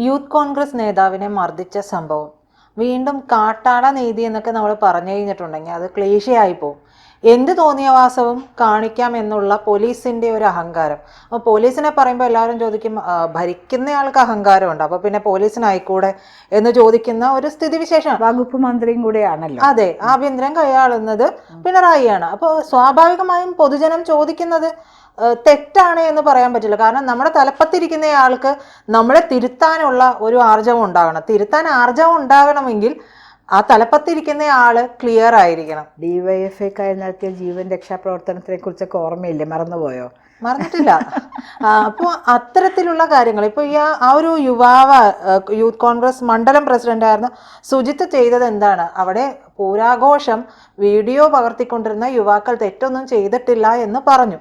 Youth Congress നേതാവിനെ മർദ്ദിച്ച സംഭവം വീണ്ടും കാട്ടാള നീതി എന്നൊക്കെ നമ്മൾ പറഞ്ഞു കഴിഞ്ഞിട്ടുണ്ടെങ്കിൽ അത് ക്ലീശയായി പോകും. എന്ത് തോന്നിയവാസവും കാണിക്കാം എന്നുള്ള പോലീസിന്റെ ഒരു അഹങ്കാരം. അപ്പോൾ പോലീസിനെ പറയുമ്പോൾ എല്ലാവരും ചോദിക്കും, ഭരിക്കുന്നയാൾക്ക് അഹങ്കാരമുണ്ട്, അപ്പോൾ പിന്നെ പോലീസിനായിക്കൂടെ എന്ന് ചോദിക്കുന്ന ഒരു സ്ഥിതിവിശേഷം. വകുപ്പ് മന്ത്രിയും കൂടെയാണല്ലോ. അതെ, ആഭ്യന്തരം കൈയാളുന്നത് പിണറായിയാണ്. അപ്പോൾ സ്വാഭാവികമായും പൊതുജനം ചോദിക്കുന്നത് തെറ്റാണ് എന്ന് പറയാൻ പറ്റില്ല. കാരണം നമ്മുടെ തലപ്പത്തിരിക്കുന്നയാൾക്ക് നമ്മളെ തിരുത്താനുള്ള ഒരു ആർജവം ഉണ്ടാകണം. തിരുത്താൻ ആർജവം ഉണ്ടാകണമെങ്കിൽ ആ തലപ്പത്തിരിക്കുന്ന ആള് ക്ലിയർ ആയിരിക്കണം. ഡിവൈഎഫ്ഐക്കാർ നടത്തിയ ജീവൻ രക്ഷാപ്രവർത്തനത്തിനെ കുറിച്ചൊക്കെ ഓർമ്മയില്ലേ? മറന്നുപോയോ? മറന്നിട്ടില്ല. അപ്പോൾ അത്തരത്തിലുള്ള കാര്യങ്ങൾ ഇപ്പോൾ ആ ഒരു യുവാവ് യൂത്ത് കോൺഗ്രസ് മണ്ഡലം പ്രസിഡന്റായിരുന്ന സുജിത്ത് ചെയ്തത് എന്താണ്? അവിടെ പൂരാഘോഷം വീഡിയോ പകർത്തിക്കൊണ്ടിരുന്ന യുവാക്കൾ തെറ്റൊന്നും ചെയ്തിട്ടില്ല എന്ന് പറഞ്ഞു.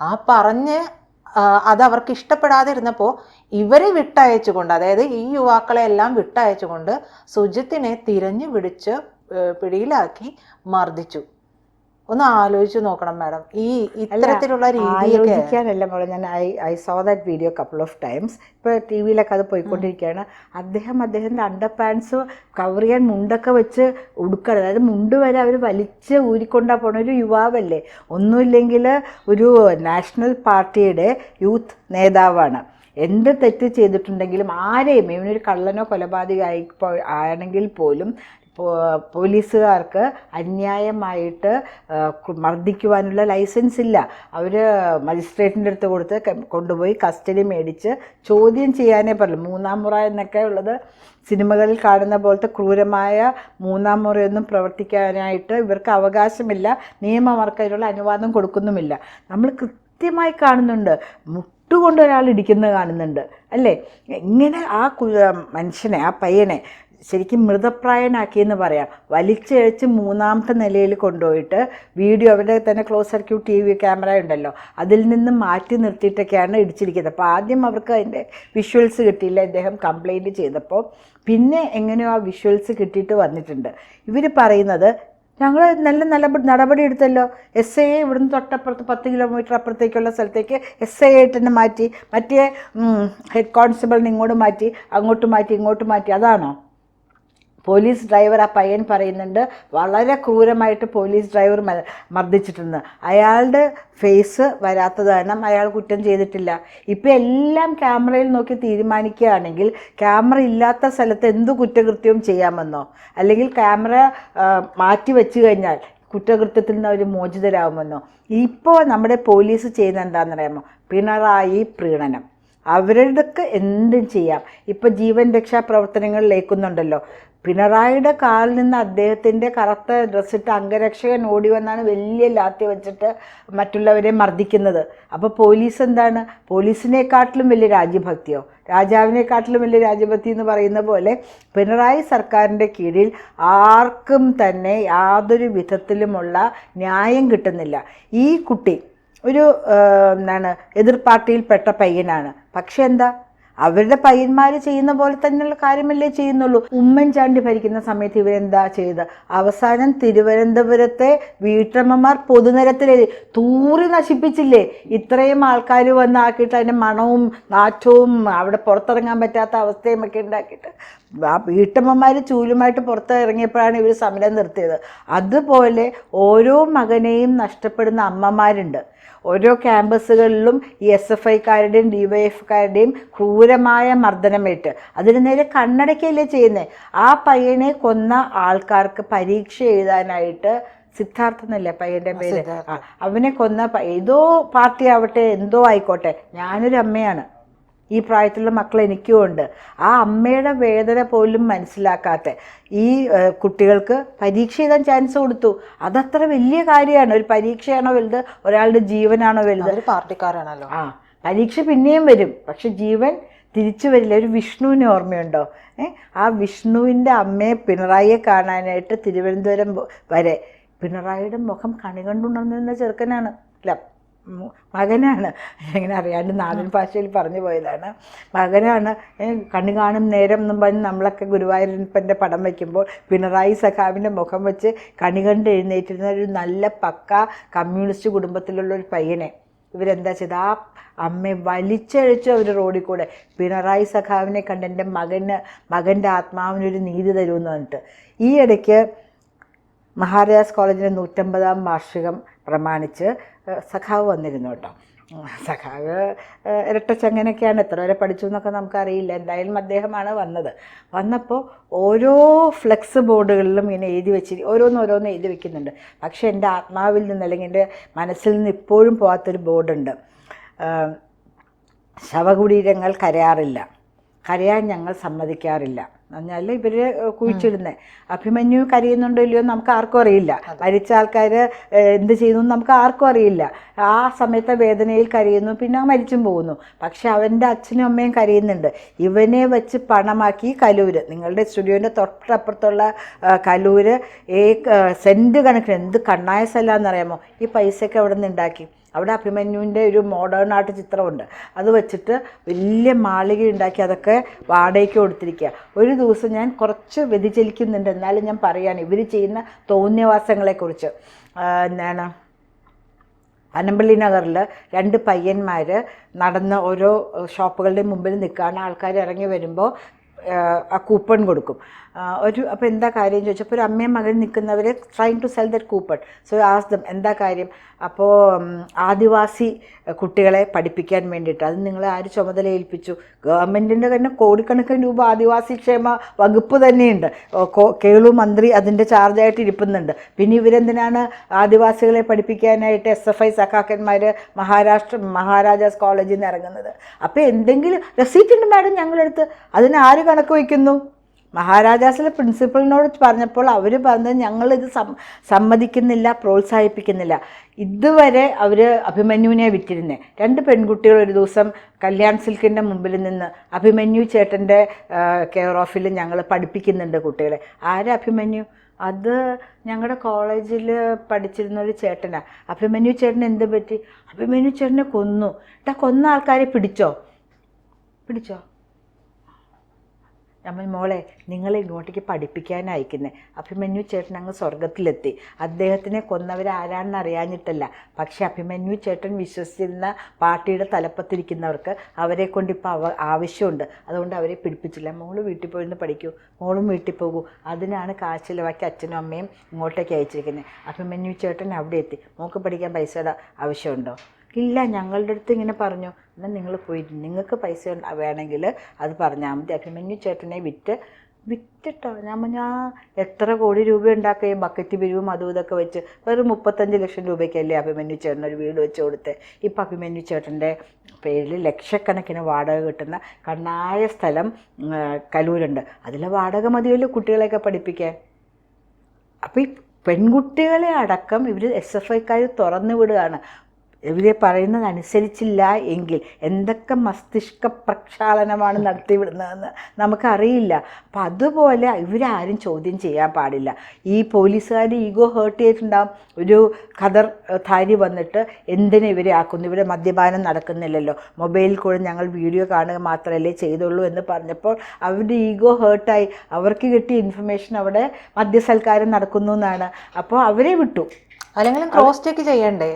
ആ പറഞ്ഞ് അത് അവർക്ക് ഇഷ്ടപ്പെടാതിരുന്നപ്പോൾ ഇവരെ വിട്ടയച്ചുകൊണ്ട്, അതായത് ഈ യുവാക്കളെ എല്ലാം വിട്ടയച്ചുകൊണ്ട് സുജിത്തിനെ തിരഞ്ഞു പിടിച്ച് പിടിയിലാക്കി മർദ്ദിച്ചു. ഒന്ന് ആലോചിച്ച് നോക്കണം മാഡം, ഈ ഇത്തരത്തിലുള്ള ആലോചിക്കാനല്ല മോളെ. ഞാൻ I so that video couple of times. ഇപ്പോൾ ടി വിയിലൊക്കെ അത് പോയിക്കൊണ്ടിരിക്കുകയാണ്. അദ്ദേഹത്തിൻ്റെ അണ്ടർ പാൻസ് കവർ ചെയ്യാൻ മുണ്ടൊക്കെ വെച്ച് ഉടുക്കണം. അതായത് മുണ്ട് വരെ അവർ വലിച്ച് ഊരിക്കൊണ്ടാ പോണ ഒരു യുവാവല്ലേ. ഒന്നുമില്ലെങ്കിൽ ഒരു നാഷണൽ പാർട്ടിയുടെ യൂത്ത് നേതാവാണ്. എന്ത് തെറ്റ് ചെയ്തിട്ടുണ്ടെങ്കിലും ആരെയും, ഇവനൊരു കള്ളനോ കൊലപാതകമോ ആണെങ്കിൽ പോലും പോലീസുകാർക്ക് അന്യായമായിട്ട് മർദ്ദിക്കുവാനുള്ള ലൈസൻസ് ഇല്ല. അവർ മജിസ്ട്രേറ്റിൻ്റെ അടുത്ത് കൊടുത്ത് കൊണ്ടുപോയി കസ്റ്റഡി മേടിച്ച് ചോദ്യം ചെയ്യാനേ പറയും. മൂന്നാം മുറ എന്നൊക്കെ ഉള്ളത് സിനിമകളിൽ കാണുന്ന പോലത്തെ ക്രൂരമായ മൂന്നാം മുറയൊന്നും പ്രവർത്തിക്കാനായിട്ട് ഇവർക്ക് അവകാശമില്ല. നിയമം അവർക്ക് അതിനുള്ള അനുവാദം കൊടുക്കുന്നുമില്ല. നമ്മൾ കൃത്യമായി കാണുന്നുണ്ട്, മുട്ടുകൊണ്ട് ഒരാൾ ഇടിക്കുന്നത് കാണുന്നുണ്ട് അല്ലേ. ഇങ്ങനെ ആ മനുഷ്യനെ, ആ പയ്യനെ ശരിക്കും മൃതപ്രായനാക്കിയെന്ന് പറയാം. വലിച്ചഴച്ച് മൂന്നാമത്തെ നിലയിൽ കൊണ്ടുപോയിട്ട് വീഡിയോ, അവരുടെ തന്നെ ക്ലോസ് സർക്യൂട്ട് TV ക്യാമറ ഉണ്ടല്ലോ, അതിൽ നിന്ന് മാറ്റി നിർത്തിയിട്ടൊക്കെയാണ് ഇടിച്ചിരിക്കുന്നത്. അപ്പോൾ ആദ്യം അവർക്ക് അതിൻ്റെ വിഷ്വൽസ് കിട്ടിയില്ല. ഇദ്ദേഹം കംപ്ലൈൻറ്റ് ചെയ്തപ്പോൾ പിന്നെ എങ്ങനെയോ ആ വിഷ്വൽസ് കിട്ടിയിട്ട് വന്നിട്ടുണ്ട്. ഇവർ പറയുന്നത്, ഞങ്ങൾ നല്ല നടപടി എടുത്തല്ലോ, SIA ഇവിടുന്ന് തൊട്ടപ്പുറത്ത് 10 കിലോമീറ്റർ അപ്പുറത്തേക്കുള്ള സ്ഥലത്തേക്ക് SIA ആയിട്ട് തന്നെ മാറ്റി, മറ്റേ ഹെഡ് കോൺസ്റ്റബിളിനെ അങ്ങോട്ട് മാറ്റി ഇങ്ങോട്ട് മാറ്റി. അതാണോ? പോലീസ് ഡ്രൈവർ, ആ പയ്യൻ പറയുന്നുണ്ട്, വളരെ ക്രൂരമായിട്ട് പോലീസ് ഡ്രൈവർ മർദ്ദിച്ചിട്ടുണ്ട്. അയാളുടെ ഫേസ് വരാത്തത് കാരണം അയാൾ കുറ്റം ചെയ്തിട്ടില്ല. ഇപ്പം എല്ലാം ക്യാമറയിൽ നോക്കി തീരുമാനിക്കുകയാണെങ്കിൽ ക്യാമറ ഇല്ലാത്ത സ്ഥലത്ത് എന്ത് കുറ്റകൃത്യവും ചെയ്യാമെന്നോ, അല്ലെങ്കിൽ ക്യാമറ മാറ്റി വെച്ച് കഴിഞ്ഞാൽ കുറ്റകൃത്യത്തിൽ നിന്ന് അവർ മോചിതരാകുമെന്നോ? ഇപ്പോൾ നമ്മുടെ പോലീസ് ചെയ്യുന്ന എന്താണെന്നറിയാമോ? പിണറായി പ്രീണനം. അവരുടെക്ക് എന്തും ചെയ്യാം. ഇപ്പോൾ ജീവൻ രക്ഷാപ്രവർത്തനങ്ങളിലേക്കുന്നുണ്ടല്ലോ. പിണറായിയുടെ കാലിൽ നിന്ന് അദ്ദേഹത്തിൻ്റെ കറുത്ത ഡ്രസ്സിട്ട് അംഗരക്ഷകൻ ഓടി വന്നാണ് വലിയ ലാത്തി വെച്ചിട്ട് മറ്റുള്ളവരെ മർദ്ദിക്കുന്നത്. അപ്പോൾ പോലീസ് എന്താണ്? പോലീസിനെക്കാട്ടിലും വലിയ രാജ്യഭക്തിയോ, രാജാവിനെക്കാട്ടിലും വലിയ രാജ്യഭക്തി എന്ന് പറയുന്ന പോലെ പിണറായി സർക്കാരിൻ്റെ കീഴിൽ ആർക്കും തന്നെ യാതൊരു വിധത്തിലുമുള്ള ന്യായം കിട്ടുന്നില്ല. ഈ കുട്ടി ഒരു എതിർ പാർട്ടിയിൽപ്പെട്ട പയ്യനാണ്. പക്ഷെ എന്താ, അവരുടെ പയ്യന്മാർ ചെയ്യുന്ന പോലെ തന്നെയുള്ള കാര്യമല്ലേ ചെയ്യുന്നുള്ളൂ. ഉമ്മൻചാണ്ടി ഭരിക്കുന്ന സമയത്ത് ഇവരെന്താ ചെയ്ത്? അവസാനം തിരുവനന്തപുരത്തെ വീട്ടമ്മമാർ പൊതുനിരത്തിൽ തൂറി നശിപ്പിച്ചില്ലേ? ഇത്രയും ആൾക്കാർ വന്നാക്കിയിട്ട് അതിൻ്റെ മണവും നാറ്റവും അവിടെ പുറത്തിറങ്ങാൻ പറ്റാത്ത അവസ്ഥയും ഒക്കെ ഉണ്ടാക്കിയിട്ട് ആ വീട്ടമ്മമാർ ചൂലുമായിട്ട് പുറത്തിറങ്ങിയപ്പോഴാണ് ഇവർ സമരം നിർത്തിയത്. അതുപോലെ ഓരോ മകനെയും നഷ്ടപ്പെടുന്ന അമ്മമാരുണ്ട്. ഓരോ ക്യാമ്പസുകളിലും ഈ SFIക്കാരുടെയും DYFക്കാരുടെയും ക്രൂരമായ മർദ്ദനമേറ്റ് അതിന് നേരെ കണ്ണടയ്ക്കല്ലേ ചെയ്യുന്നത്. ആ പയ്യനെ കൊന്ന ആൾക്കാർക്ക് പരീക്ഷ എഴുതാനായിട്ട്, സിദ്ധാർത്ഥ എന്നല്ലേ പയ്യൻ്റെ പേര്, അവനെ കൊന്ന ഏതോ പാർട്ടി ആവട്ടെ എന്തോ ആയിക്കോട്ടെ, ഞാനൊരു അമ്മയാണ്, ഈ പ്രായത്തിലുള്ള മക്കൾ എനിക്കും ഉണ്ട്. ആ അമ്മയുടെ വേദന പോലും മനസ്സിലാക്കാത്ത ഈ കുട്ടികൾക്ക് പരീക്ഷ എഴുതാൻ ചാൻസ് കൊടുത്തു. അതത്ര വലിയ കാര്യമാണ്. ഒരു പരീക്ഷയാണോ വലുത്, ഒരാളുടെ ജീവനാണോ വലുത്? പാർട്ടിക്കാരാണല്ലോ. പരീക്ഷ പിന്നെയും വരും, പക്ഷെ ജീവൻ തിരിച്ചു വരില്ല. ഒരു വിഷ്ണുവിനെ ഓർമ്മയുണ്ടോ? ആ വിഷ്ണുവിൻ്റെ അമ്മയെ പിണറായിയെ കാണാനായിട്ട് തിരുവനന്തപുരം വരെ, പിണറായിയുടെ മുഖം കണി കണ്ടുണർന്നിരുന്ന ചെറുക്കനാണ്, അല്ല മകനാണ്. എങ്ങനെ അറിയാണ്ട് നാടൻ ഭാഷയിൽ പറഞ്ഞു പോയതാണ്. മകനാണ്. കണ്ണു കാണും നേരം എന്നും പറഞ്ഞ് നമ്മളൊക്കെ ഗുരുവായൂരപ്പൻ്റെ പടം വയ്ക്കുമ്പോൾ പിണറായി സഖാവിൻ്റെ മുഖം വെച്ച് കണി കണ്ട് എഴുന്നേറ്റിരുന്ന ഒരു നല്ല പക്ക കമ്മ്യൂണിസ്റ്റ് കുടുംബത്തിലുള്ള ഒരു പയ്യനെ ഇവരെന്താ ചെയ്ത് ആ അമ്മയെ വലിച്ചഴിച്ചു അവർ റോഡിൽ കൂടെ. പിണറായി സഖാവിനെ കണ്ട് എൻ്റെ മകൻ്റെ ആത്മാവിനൊരു നീതി തരുമെന്ന് പറഞ്ഞിട്ട്. ഈ ഇടയ്ക്ക് മഹാരാജാസ് കോളേജിൻ്റെ 150-ാം വാർഷികം പ്രമാണിച്ച് സഖാവ് വന്നിരുന്നു കേട്ടോ. സഖാവ് ഇരട്ടച്ചങ്ങനൊക്കെയാണ്, എത്ര വരെ പഠിച്ചു എന്നൊക്കെ നമുക്കറിയില്ല. എന്തായാലും അദ്ദേഹമാണ് വന്നപ്പോൾ ഓരോ ഫ്ലെക്സ് ബോർഡുകളിലും ഇങ്ങനെ ഓരോന്ന് എഴുതി വെക്കുന്നുണ്ട്. പക്ഷേ എൻ്റെ ആത്മാവിൽ നിന്ന് അല്ലെങ്കിൽ എൻ്റെ മനസ്സിൽ നിന്ന് ഇപ്പോഴും പോകാത്തൊരു ബോർഡുണ്ട്. ശവകുടീരങ്ങൾ കരയാൻ ഞങ്ങൾ സമ്മതിക്കാറില്ല. പറഞ്ഞാൽ ഇവർ കുഴിച്ചിടുന്നത്. അഭിമന്യു കരയുന്നുണ്ടോ ഇല്ലയോ നമുക്ക് ആർക്കും അറിയില്ല. മരിച്ച ആൾക്കാർ എന്ത് ചെയ്യുന്നു നമുക്ക് ആർക്കും അറിയില്ല. ആ സമയത്തെ വേദനയിൽ കരയുന്നു, പിന്നെ മരിച്ചും പോകുന്നു. പക്ഷെ അവൻ്റെ അച്ഛനും അമ്മയും കരയുന്നുണ്ട്. ഇവനെ വെച്ച് പണമാക്കി കലൂര്, നിങ്ങളുടെ സ്റ്റുഡിയോൻ്റെ തൊട്ടപ്പുറത്തുള്ള കലൂര് സെൻറ്റ് കണക്കിന്, എന്ത് കണ്ണായ സ്ഥലമാണെന്നറിയാമോ, ഈ പൈസയൊക്കെ അവിടെ നിന്ന് ഉണ്ടാക്കി. അവിടെ അഭിമന്യുവിൻ്റെ ഒരു മോഡേൺ ആർട്ട് ചിത്രമുണ്ട്. അത് വെച്ചിട്ട് വലിയ മാളിക ഉണ്ടാക്കി അതൊക്കെ വാടകയ്ക്ക് കൊടുത്തിരിക്കുക. ഒരു ദിവസം ഞാൻ കുറച്ച് വ്യതിചലിക്കുന്നുണ്ട്, എന്നാലും ഞാൻ പറയുകയാണ് ഇവർ ചെയ്യുന്ന തോന്നിയവാസങ്ങളെക്കുറിച്ച്. എന്താണ്, പനമ്പള്ളി നഗറിൽ 2 പയ്യന്മാർ നടന്ന് ഓരോ ഷോപ്പുകളുടെ മുമ്പിൽ നിൽക്കുകയാണ്. ആൾക്കാർ ഇറങ്ങി വരുമ്പോൾ ആ കൂപ്പൺ കൊടുക്കും. അപ്പോൾ എന്താ കാര്യം ചോദിച്ചപ്പോൾ ഒരു അമ്മയും മകൻ നിൽക്കുന്നവരെ trying to sell that coupon. So ask them എന്താ കാര്യം. അപ്പോൾ ആദിവാസി കുട്ടികളെ പഠിപ്പിക്കാൻ വേണ്ടിയിട്ട്. അത് നിങ്ങളെ ആര് ചുമതല ഏൽപ്പിച്ചു? ഗവൺമെൻറ്റിൻ്റെ തന്നെ കോടിക്കണക്കിന് രൂപ ആദിവാസി ക്ഷേമ വകുപ്പ് തന്നെയുണ്ട്. കേളു മന്ത്രി അതിൻ്റെ ചാർജായിട്ട് ഇരിക്കുന്നുണ്ട്. പിന്നെ ഇവരെന്തിനാണ് ആദിവാസികളെ പഠിപ്പിക്കാനായിട്ട് SFI സഖാക്കന്മാർ മഹാരാജാസ് കോളേജിൽ നിന്ന് ഇറങ്ങുന്നത്? അപ്പോൾ എന്തെങ്കിലും റെസീറ്റ് ഉണ്ട് മാഡം ഞങ്ങളെടുത്ത്, അതിന് ആര് കണക്ക് വയ്ക്കുന്നു? മഹാരാജാസിലെ പ്രിൻസിപ്പളിനോട് പറഞ്ഞപ്പോൾ അവർ പറഞ്ഞത് ഞങ്ങളിത് സമ്മതിക്കുന്നില്ല, പ്രോത്സാഹിപ്പിക്കുന്നില്ല. ഇതുവരെ അവർ അഭിമന്യുവിനെ വിറ്റിരുന്നേ. 2 പെൺകുട്ടികൾ ഒരു ദിവസം കല്യാൺ സിൽക്കിൻ്റെ മുമ്പിൽ നിന്ന് അഭിമന്യു ചേട്ടൻ്റെ കെയർ ഓഫിൽ ഞങ്ങൾ പഠിപ്പിക്കുന്നുണ്ട് കുട്ടികളെ. ആരാ അഭിമന്യു? അത് ഞങ്ങളുടെ കോളേജിൽ പഠിച്ചിരുന്നൊരു ചേട്ടനാണ്. അഭിമന്യു ചേട്ടൻ എന്ത് പറ്റി? അഭിമന്യു ചേട്ടനെ കൊന്നു. കൊന്ന ആൾക്കാരെ പിടിച്ചോ? നമ്മൾ മോളെ നിങ്ങളെ ഇങ്ങോട്ടേക്ക് പഠിപ്പിക്കാൻ അയക്കുന്നത്. അഭിമന്യു ചേട്ടൻ അങ്ങ് സ്വർഗത്തിലെത്തി. അദ്ദേഹത്തിനെ കൊന്നവരാരാണെന്ന് അറിയാഞ്ഞിട്ടല്ല, പക്ഷെ അഭിമന്യു ചേട്ടൻ വിശ്വസിച്ചിരുന്ന പാർട്ടിയുടെ തലപ്പത്തിരിക്കുന്നവർക്ക് അവരെ കൊണ്ട് ഇപ്പോൾ ആവശ്യമുണ്ട്. അതുകൊണ്ട് അവരെ പിടിപ്പിച്ചില്ല. മോള് വീട്ടിൽ പോയിരുന്ന് പഠിക്കൂ, മോളും വീട്ടിൽ പോകൂ. അതിനാണ് കാശ് ചിലവാക്കി അച്ഛനും അമ്മയും ഇങ്ങോട്ടേക്ക് അയച്ചിരിക്കുന്നത്. അഭിമന്യു ചേട്ടൻ അവിടെ എത്തി. മോൾക്ക് പഠിക്കാൻ പൈസയുടെ ആവശ്യമുണ്ടോ? ഇല്ല, ഞങ്ങളുടെ അടുത്ത് ഇങ്ങനെ പറഞ്ഞു. എന്നാൽ നിങ്ങൾ പോയിട്ട് നിങ്ങൾക്ക് പൈസ വേണമെങ്കിൽ അത് പറഞ്ഞാൽ മതി. അഭിമന്യു ചേട്ടനെ വിറ്റിട്ടോ. ഞാൻ എത്ര കോടി രൂപ ഉണ്ടാക്കുകയും ബക്കറ്റ് പിരിവും അതും ഇതൊക്കെ വെച്ച് വെറും 35 ലക്ഷം രൂപയ്ക്കല്ലേ അഭിമന്യു ചേട്ടൻ ഒരു വീട് വെച്ച് കൊടുത്ത്. ഇപ്പം അഭിമന്യു ചേട്ടൻ്റെ പേരിൽ ലക്ഷക്കണക്കിന് വാടക കിട്ടുന്ന കണ്ണായ സ്ഥലം കലൂരുണ്ട്. അതിലെ വാടക മതിയല്ലോ കുട്ടികളെയൊക്കെ പഠിപ്പിക്കാൻ. അപ്പോൾ ഈ പെൺകുട്ടികളെ അടക്കം ഇവർ SFIക്കാർ തുറന്നു വിടുകയാണ്. ഇവരെ പറയുന്നതനുസരിച്ചില്ല എങ്കിൽ എന്തൊക്കെ മസ്തിഷ്ക പ്രക്ഷാളനമാണ് നടത്തിവിടുന്നതെന്ന് നമുക്കറിയില്ല. അപ്പം അതുപോലെ ഇവരാരും ചോദ്യം ചെയ്യാൻ പാടില്ല. ഈ പോലീസുകാർ ഈഗോ ഹേർട്ട് ചെയ്തിട്ടുണ്ടാകും. ഒരു ഖദർധാരി വന്നിട്ട് എന്തിനു ഇവരെ ആക്കുന്നു? ഇവിടെ മദ്യപാനം നടക്കുന്നില്ലല്ലോ, മൊബൈലിൽ കൂടെ ഞങ്ങൾ വീഡിയോ കാണുക മാത്രമല്ലേ ചെയ്തുള്ളൂ എന്ന് പറഞ്ഞപ്പോൾ അവരുടെ ഈഗോ ഹേർട്ടായി. അവർക്ക് കിട്ടിയ ഇൻഫർമേഷൻ അവിടെ മദ്യസൽക്കാരം നടക്കുന്നു എന്നാണ്. അപ്പോൾ അവരെ വിട്ടു. അല്ലെങ്കിൽ ക്രോസ് ചെക്ക് ചെയ്യണ്ടേ?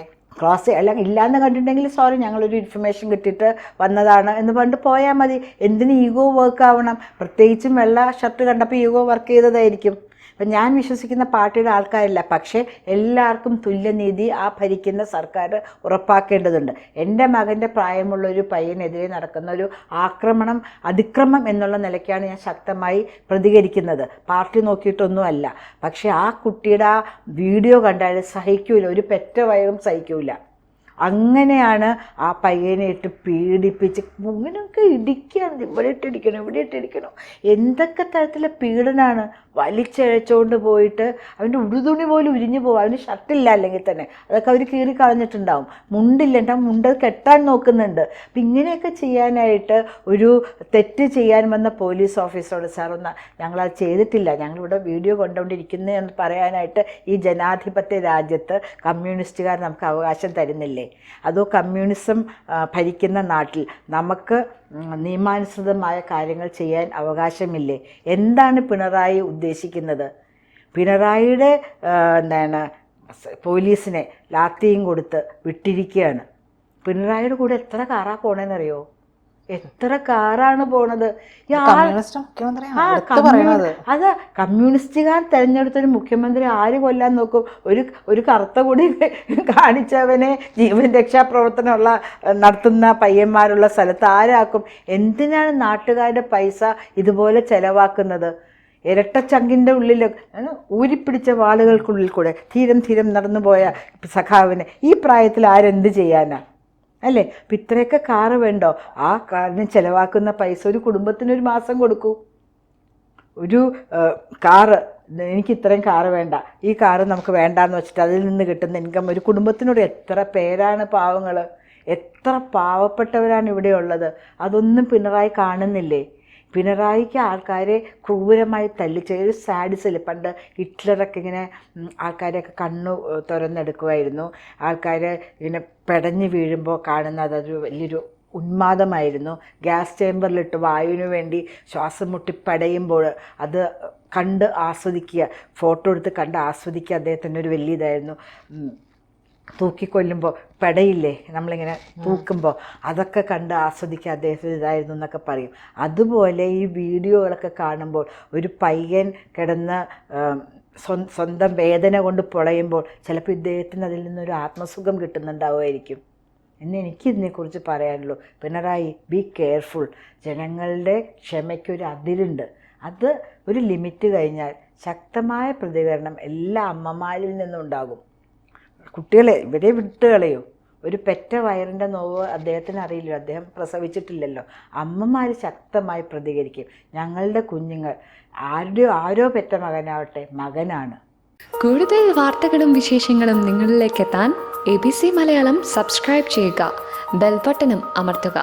അല്ലെങ്കിൽ ഇല്ലയെന്ന് കണ്ടിട്ടുണ്ടെങ്കിൽ സോറി ഞങ്ങളൊരു ഇൻഫർമേഷൻ കിട്ടിയിട്ട് വന്നതാണ് എന്ന് പറഞ്ഞിട്ട് പോയാൽ മതി. എന്തിന് ഈഗോ വർക്ക് ആവണം? പ്രത്യേകിച്ചും വെള്ള ഷർട്ട് കണ്ടപ്പോൾ ഈഗോ വർക്ക് ചെയ്തതായിരിക്കും. അപ്പം ഞാൻ വിശ്വസിക്കുന്ന പാർട്ടിയുടെ ആൾക്കാരില്ല, പക്ഷേ എല്ലാവർക്കും തുല്യനീതി ആ ഭരിക്കുന്ന സർക്കാർ ഉറപ്പാക്കേണ്ടതുണ്ട്. എൻ്റെ മകൻ്റെ പ്രായമുള്ളൊരു പയ്യനെതിരെ നടക്കുന്ന ഒരു അതിക്രമം എന്നുള്ള നിലയ്ക്കാണ് ഞാൻ ശക്തമായി പ്രതികരിക്കുന്നത്. പാർട്ടി നോക്കിയിട്ടൊന്നുമല്ല. പക്ഷേ ആ കുട്ടിയുടെ ആ വീഡിയോ കണ്ടാൽ സഹിക്കൂല, ഒരു പെറ്റ വയറും സഹിക്കൂല. അങ്ങനെയാണ് ആ പയ്യനെ ഇട്ട് പീഡിപ്പിച്ച് ഇങ്ങനെയൊക്കെ ഇടിക്കുകയാണ്. ഇവിടെ ഇട്ടിടിക്കണം. എന്തൊക്കെ തരത്തിലെ പീഡനമാണ്. വലിച്ചഴച്ചുകൊണ്ട് പോയിട്ട് അവൻ്റെ ഉടുതുണി പോലും ഉരിഞ്ഞു പോകും. അവന് ഷർട്ടില്ല അല്ലെങ്കിൽ തന്നെ അതൊക്കെ അവർ കീറി കളഞ്ഞിട്ടുണ്ടാവും. മുണ്ടില്ല, മുണ്ട് കെട്ടാൻ നോക്കുന്നുണ്ട്. അപ്പം ഇങ്ങനെയൊക്കെ ചെയ്യാനായിട്ട് ഒരു തെറ്റ് ചെയ്യാൻ വന്ന പോലീസ് ഓഫീസറോട് സാർ ഞങ്ങളത് ചെയ്തിട്ടില്ല, ഞങ്ങളിവിടെ വീഡിയോ കൊണ്ടുകൊണ്ടിരിക്കുന്നതെന്ന് പറയാനായിട്ട് ഈ ജനാധിപത്യ രാജ്യത്ത് കമ്മ്യൂണിസ്റ്റുകാർ നമുക്ക് അവകാശം തരുന്നില്ലേ? അതോ കമ്മ്യൂണിസം ഭരിക്കുന്ന നാട്ടിൽ നമുക്ക് നിയമാനുസൃതമായ കാര്യങ്ങൾ ചെയ്യാൻ അവകാശമില്ലേ? എന്താണ് പിണറായി ഉദ്ദേശിക്കുന്നത്? പിണറായിയുടെ പോലീസിനെ ലാത്തിയും കൊടുത്ത് വിട്ടിരിക്കുകയാണ്. പിണറായിയുടെ കൂടെ എത്ര കാറാ പോണേന്നറിയോ? എത്ര കാറാണ് പോണത്. കമ്മ്യൂണിസ്റ്റ് മുഖ്യമന്ത്രിയാണ് എടുത്ത് പറയണത്. അത് കമ്മ്യൂണിസ്റ്റുകാർ തെരഞ്ഞെടുത്തൊരു മുഖ്യമന്ത്രി ആര് കൊല്ലാൻ നോക്കും? ഒരു കറുത്ത കൂടി കാണിച്ചവനെ ജീവൻ രക്ഷാപ്രവർത്തനമുള്ള നടത്തുന്ന പയ്യന്മാരുള്ള സ്ഥലത്ത് ആരാക്കും? എന്തിനാണ് നാട്ടുകാരുടെ പൈസ ഇതുപോലെ ചെലവാക്കുന്നത്? ഇരട്ടച്ചങ്കിൻ്റെ ഉള്ളിൽ ഊരിപ്പിടിച്ച വാളുകൾക്കുള്ളിൽ കൂടെ ധീരം നടന്നു പോയ സഖാവിനെ ഈ പ്രായത്തിൽ ആരെന്ത് ചെയ്യാനാ അല്ലേ? അപ്പം ഇത്രയൊക്കെ കാറ് വേണ്ടോ? ആ കാറിന് ചിലവാക്കുന്ന പൈസ ഒരു കുടുംബത്തിനൊരു മാസം കൊടുക്കൂ. ഒരു കാറ്, എനിക്ക് ഇത്രയും കാറ് വേണ്ട, ഈ കാറ് നമുക്ക് വേണ്ടാന്ന് വെച്ചിട്ട് അതിൽ നിന്ന് കിട്ടുന്ന ഇൻകം ഒരു കുടുംബത്തിനോട് എത്ര പേരാണ് പാവങ്ങൾ, എത്ര പാവപ്പെട്ടവരാണ് ഇവിടെ ഉള്ളത്. അതൊന്നും പിണറായി കാണുന്നില്ലേ? പിണറായിക്ക് ആൾക്കാരെ ക്രൂരമായി തല്ലിച്ച ഒരു സാഡിസിൽ പണ്ട് ഹിറ്റ്ലറൊക്കെ ഇങ്ങനെ ആൾക്കാരെയൊക്കെ കണ്ണു തുറന്നെടുക്കുമായിരുന്നു. ആൾക്കാർ ഇങ്ങനെ പെടഞ്ഞു വീഴുമ്പോൾ കാണുന്നത് അതൊരു വലിയൊരു ഉന്മാദമായിരുന്നു. ഗ്യാസ് ചേമ്പറിലിട്ട് വായുവിന് വേണ്ടി ശ്വാസം മുട്ടി പടയുമ്പോൾ അത് കണ്ട് ആസ്വദിക്കുക, ഫോട്ടോ എടുത്ത് കണ്ട് ആസ്വദിക്കുക അദ്ദേഹത്തിൻ്റെ ഒരു വലിയ ഇതായിരുന്നു. തൂക്കിക്കൊല്ലുമ്പോൾ പെടയില്ലേ നമ്മളിങ്ങനെ തൂക്കുമ്പോൾ, അതൊക്കെ കണ്ട് ആസ്വദിക്കുക അദ്ദേഹത്തിന് ഇതായിരുന്നു എന്നൊക്കെ പറയും. അതുപോലെ ഈ വീഡിയോകളൊക്കെ കാണുമ്പോൾ ഒരു പയ്യൻ കിടന്ന് സ്വന്തം വേദന കൊണ്ട് പൊളയുമ്പോൾ ചിലപ്പോൾ ഇദ്ദേഹത്തിന് അതിൽ നിന്നൊരു ആത്മസുഖം കിട്ടുന്നുണ്ടാവുമായിരിക്കും എന്ന് എനിക്കിതിനെക്കുറിച്ച് പറയാനുള്ളൂ. Pinarayi, be careful. ജനങ്ങളുടെ ക്ഷമയ്ക്കൊരു അതിരുണ്ട്. അത് ഒരു ലിമിറ്റ് കഴിഞ്ഞാൽ ശക്തമായ പ്രതികരണം എല്ലാ അമ്മമാരിൽ നിന്നും ഉണ്ടാകും. കുട്ടികളെ ഇവിടെ വിട്ട് കളയോ? ഒരു പെറ്റ വയറിൻ്റെ നോവ് അദ്ദേഹത്തിന് അറിയില്ലല്ലോ, അദ്ദേഹം പ്രസവിച്ചിട്ടില്ലല്ലോ. അമ്മമാർ ശക്തമായി പ്രതികരിക്കും. ഞങ്ങളുടെ കുഞ്ഞുങ്ങൾ ആരോ പെറ്റ മകനാവട്ടെ, മകനാണ്. കൂടുതൽ വാർത്തകളും വിശേഷങ്ങളും നിങ്ങളിലേക്ക് എത്താൻ ABC മലയാളം സബ്സ്ക്രൈബ് ചെയ്യുക, ബെൽ ബട്ടണും അമർത്തുക.